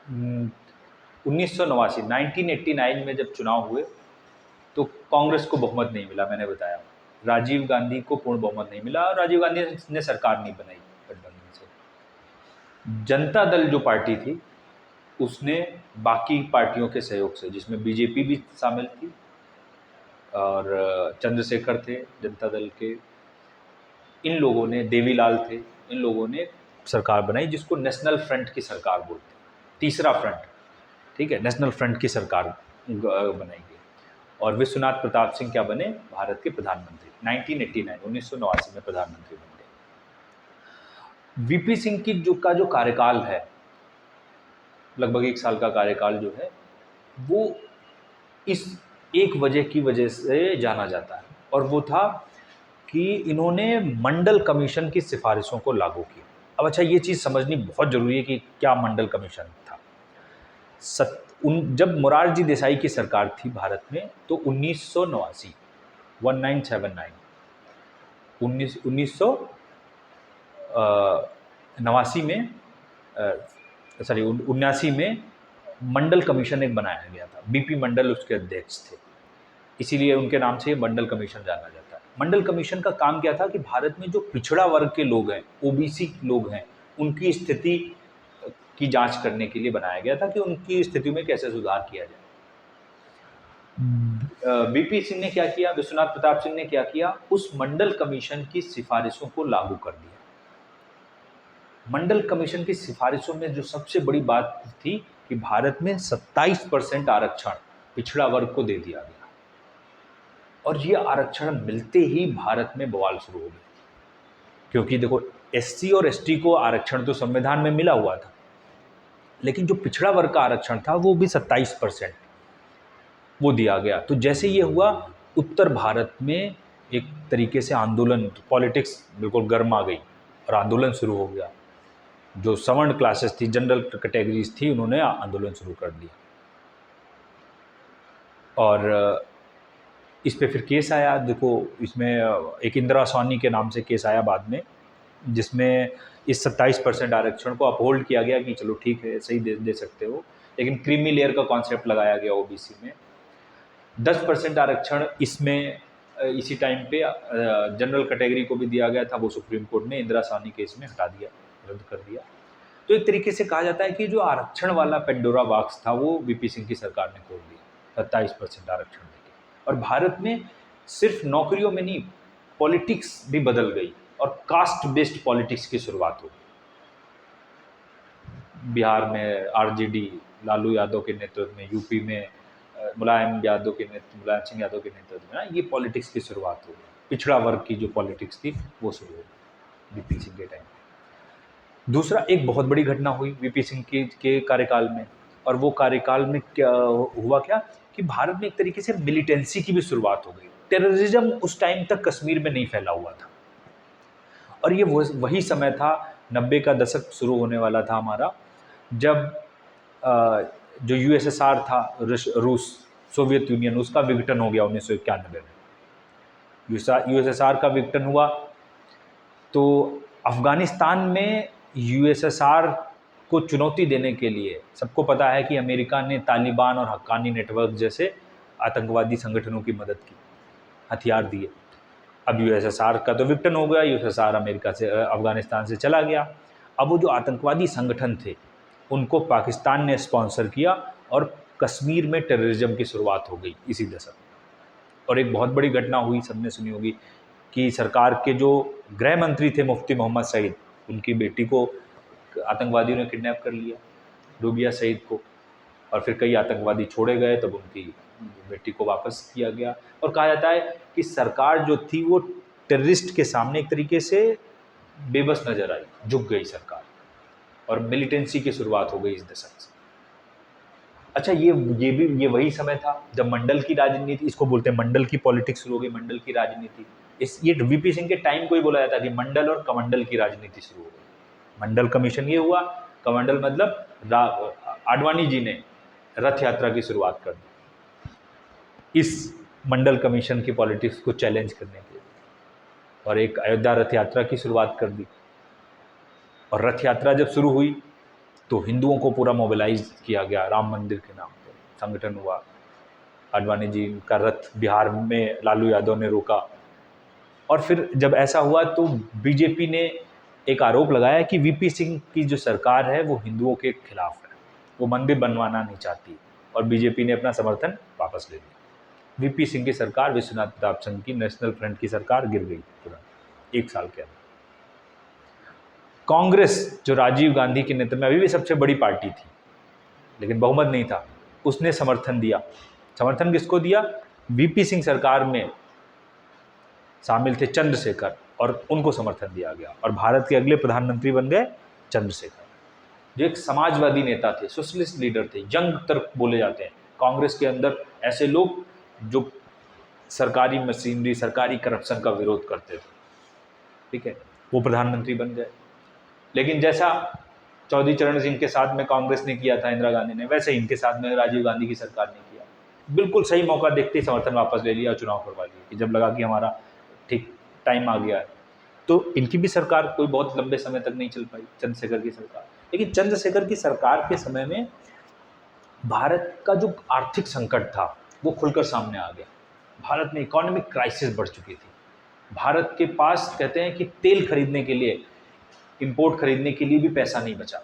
1989 1989 में जब चुनाव हुए तो कांग्रेस को बहुमत नहीं मिला, मैंने बताया। राजीव गांधी को पूर्ण बहुमत नहीं मिला और राजीव गांधी ने सरकार नहीं बनाई गठबंधन से। जनता दल जो पार्टी थी उसने बाकी पार्टियों के सहयोग से, जिसमें बीजेपी भी शामिल थी और चंद्रशेखर थे जनता दल के, इन लोगों ने, देवीलाल थे, इन लोगों ने सरकार बनाई जिसको नेशनल फ्रंट की सरकार बोलते हैं, तीसरा फ्रंट, ठीक है, नेशनल फ्रंट की सरकार बनाई गई। और विश्वनाथ प्रताप सिंह क्या बने, भारत के प्रधानमंत्री 1989 में प्रधानमंत्री बन गए। वीपी सिंह की जो कार्यकाल है, लगभग 1 साल का कार्यकाल जो है, वो इस एक वजह से जाना जाता है और वो था कि इन्होंने मंडल कमीशन की सिफारिशों को लागू किया। अब अच्छा, ये चीज़ समझनी बहुत ज़रूरी है कि क्या मंडल कमीशन था। जब मोरारजी देसाई की सरकार थी भारत में तो 1989 1979 में मंडल कमीशन एक बनाया गया था। बीपी मंडल उसके अध्यक्ष थे, इसीलिए उनके नाम से मंडल कमीशन जाना जाता है। मंडल कमीशन का काम क्या था कि भारत में जो पिछड़ा वर्ग के लोग हैं, ओबीसी लोग हैं, उनकी स्थिति की जांच करने के लिए बनाया गया था कि उनकी स्थिति में कैसे सुधार किया जाए। बीपी सिंह ने क्या किया, विश्वनाथ प्रताप सिंह ने क्या किया, उस मंडल कमीशन की सिफारिशों को लागू कर दिया। मंडल कमीशन की सिफारिशों में जो सबसे बड़ी बात थी कि भारत में 27% आरक्षण पिछड़ा वर्ग को दे दिया गया और ये आरक्षण मिलते ही भारत में बवाल शुरू हो गया। क्योंकि देखो, एससी और एसटी को आरक्षण तो संविधान में मिला हुआ था, लेकिन जो पिछड़ा वर्ग का आरक्षण था वो भी 27% वो दिया गया। तो जैसे ये हुआ, उत्तर भारत में एक तरीके से आंदोलन, पॉलिटिक्स बिल्कुल गर्म आ गई और आंदोलन शुरू हो गया। जो सवर्ण क्लासेस थी, जनरल कैटेगरीज थी, उन्होंने आंदोलन शुरू कर दिया और इस पे फिर केस आया। देखो, इसमें एक इंदिरा सोनी के नाम से केस आया बाद में, जिसमें इस 27% आरक्षण को अपहोल्ड किया गया कि चलो ठीक है, सही दे सकते हो, लेकिन क्रीमी लेयर का कॉन्सेप्ट लगाया गया ओबीसी में। 10% आरक्षण इसमें इसी टाइम पे जनरल कैटेगरी को भी दिया गया था, वो सुप्रीम कोर्ट ने इंदिरा सोनी केस में हटा दिया, रद्द कर दिया। तो एक तरीके से कहा जाता है कि जो आरक्षण वाला पेंडोरा बॉक्स था वो वीपी सिंह की सरकार ने खोल दिया, 27% आरक्षण देके। और भारत में सिर्फ नौकरियों में नहीं, पॉलिटिक्स भी बदल गई और कास्ट बेस्ड पॉलिटिक्स की शुरुआत हो गई। बिहार में आरजेडी, लालू यादव के नेतृत्व में, यूपी में मुलायम सिंह यादव के नेतृत्व में ये पॉलिटिक्स की शुरुआत हो गई। पिछड़ा वर्ग की जो पॉलिटिक्स थी वो शुरू हो गई वीपी सिंह के टाइम। दूसरा, एक बहुत बड़ी घटना हुई वीपी सिंह के कार्यकाल में, और वो कार्यकाल में क्या हुआ कि भारत में एक तरीके से मिलिटेंसी की भी शुरुआत हो गई। टेररिज्म उस टाइम तक कश्मीर में नहीं फैला हुआ था और ये वही समय था, 90 का दशक शुरू होने वाला था हमारा, जब जो यूएसएसआर था, रूस, सोवियत यूनियन, उसका विघटन हो गया 1991 में। यूएसएसआर का विघटन हुआ तो अफगानिस्तान में यूएसएसआर को चुनौती देने के लिए, सबको पता है कि अमेरिका ने तालिबान और हक्कानी नेटवर्क जैसे आतंकवादी संगठनों की मदद की, हथियार दिए। अब यूएसएसआर का तो विघटन हो गया, यूएसएसआर अमेरिका से, अफगानिस्तान से चला गया। अब वो जो आतंकवादी संगठन थे उनको पाकिस्तान ने स्पॉन्सर किया और कश्मीर में टेररिज्म की शुरुआत हो गई इसी दशक में। और एक बहुत बड़ी घटना हुई, सबने सुनी होगी, कि सरकार के जो गृह मंत्री थे मुफ्ती मोहम्मद सईद, उनकी बेटी को आतंकवादियों ने किडनैप कर लिया, रूबिया सईद को, और फिर कई आतंकवादी छोड़े गए, तब उनकी बेटी को वापस किया गया। और कहा जाता है कि सरकार जो थी वो टेररिस्ट के सामने एक तरीके से बेबस नजर आई, झुक गई सरकार, और मिलिटेंसी की शुरुआत हो गई इस दशक से। अच्छा, ये वही समय था जब मंडल की राजनीति, इसको बोलते हैं मंडल की पॉलिटिक्स शुरू हो गई, मंडल की राजनीति। ये वीपी सिंह के टाइम को ही बोला जाता है कि मंडल और कमंडल की राजनीति शुरू हो गई। मंडल कमीशन ये हुआ, कमंडल मतलब आडवाणी जी ने रथ यात्रा की शुरुआत कर दी इस मंडल कमीशन की पॉलिटिक्स को चैलेंज करने के लिए, और एक अयोध्या रथ यात्रा की शुरुआत कर दी। और रथ यात्रा जब शुरू हुई तो हिंदुओं को पूरा मोबिलाइज किया गया, राम मंदिर के नाम पर संगठन हुआ। आडवाणी जी का रथ बिहार में लालू यादव ने रोका। और फिर जब ऐसा हुआ तो बीजेपी ने एक आरोप लगाया कि वीपी सिंह की जो सरकार है वो हिंदुओं के खिलाफ है, वो मंदिर बनवाना नहीं चाहती, और बीजेपी ने अपना समर्थन वापस ले लिया। वीपी सिंह की सरकार, विश्वनाथ प्रताप सिंह की नेशनल फ्रंट की सरकार गिर गई तुरंत 1 साल के अंदर। कांग्रेस जो राजीव गांधी के नेतृत्व में अभी भी सबसे बड़ी पार्टी थी, लेकिन बहुमत नहीं था, उसने समर्थन दिया। समर्थन किसको दिया? वीपी सिंह सरकार में शामिल थे चंद्रशेखर, और उनको समर्थन दिया गया, और भारत के अगले प्रधानमंत्री बन गए चंद्रशेखर, जो एक समाजवादी नेता थे, सोशलिस्ट लीडर थे, यंग तर्क बोले जाते हैं। कांग्रेस के अंदर ऐसे लोग जो सरकारी मशीनरी, सरकारी करप्शन का विरोध करते थे, ठीक है, वो प्रधानमंत्री बन गए। लेकिन जैसा चौधरी चरण सिंह के साथ में कांग्रेस ने किया था, इंदिरा गांधी ने, वैसे इनके साथ में राजीव गांधी की सरकार ने किया। बिल्कुल सही मौका देखते ही समर्थन वापस ले लिया, चुनाव करवा लिया, कि जब लगा कि हमारा ठीक टाइम आ गया है। तो इनकी भी सरकार कोई बहुत लंबे समय तक नहीं चल पाई, चंद्रशेखर की सरकार। लेकिन चंद्रशेखर की सरकार के समय में भारत का जो आर्थिक संकट था वो खुलकर सामने आ गया। भारत में इकोनॉमिक क्राइसिस बढ़ चुकी थी। भारत के पास कहते हैं कि तेल खरीदने के लिए, इंपोर्ट खरीदने के लिए भी पैसा नहीं बचा।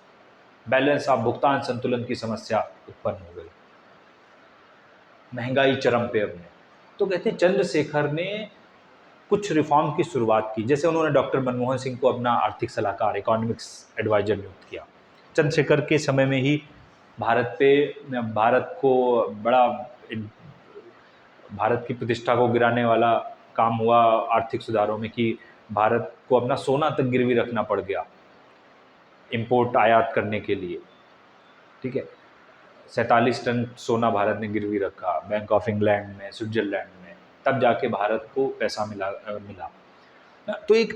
बैलेंस ऑफ भुगतान संतुलन की समस्या उत्पन्न हो गई, महंगाई चरम पे अपने। तो कहते हैं चंद्रशेखर ने कुछ रिफॉर्म की शुरुआत की, जैसे उन्होंने डॉक्टर मनमोहन सिंह को अपना आर्थिक सलाहकार, इकोनॉमिक्स एडवाइजर नियुक्त किया। चंद्रशेखर के समय में ही भारत को बड़ा, भारत की प्रतिष्ठा को गिराने वाला काम हुआ आर्थिक सुधारों में, कि भारत को अपना सोना तक गिरवी रखना पड़ गया इंपोर्ट आयात करने के लिए, ठीक है। 47 टन सोना भारत ने गिरवी रखा बैंक ऑफ इंग्लैंड में, स्विट्जरलैंड में, तब जाके भारत को पैसा मिला। तो एक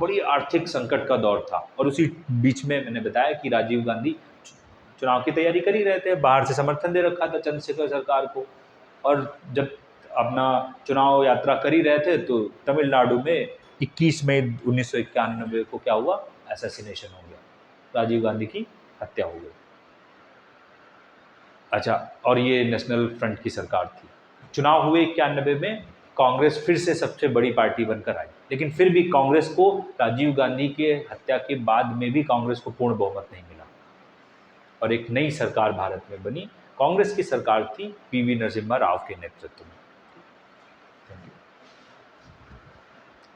बड़ी आर्थिक संकट का दौर था। और उसी बीच में मैंने बताया कि राजीव गांधी चुनाव की तैयारी कर ही रहे थे, बाहर से समर्थन दे रखा था चंद्रशेखर सरकार को। और जब अपना चुनाव यात्रा कर ही रहे थे तो तमिलनाडु में 21 मई 1991 को क्या हुआ? असैसिनेशन हो गया, राजीव गांधी की हत्या हो गई। अच्छा, और ये नेशनल फ्रंट की सरकार थी। चुनाव हुए 91 में, कांग्रेस फिर से सबसे बड़ी पार्टी बनकर आई, लेकिन फिर भी कांग्रेस को राजीव गांधी के हत्या के बाद में भी कांग्रेस को पूर्ण बहुमत नहीं मिला, और एक नई सरकार भारत में बनी। कांग्रेस की सरकार थी पीवी नरसिम्हा राव के नेतृत्व में।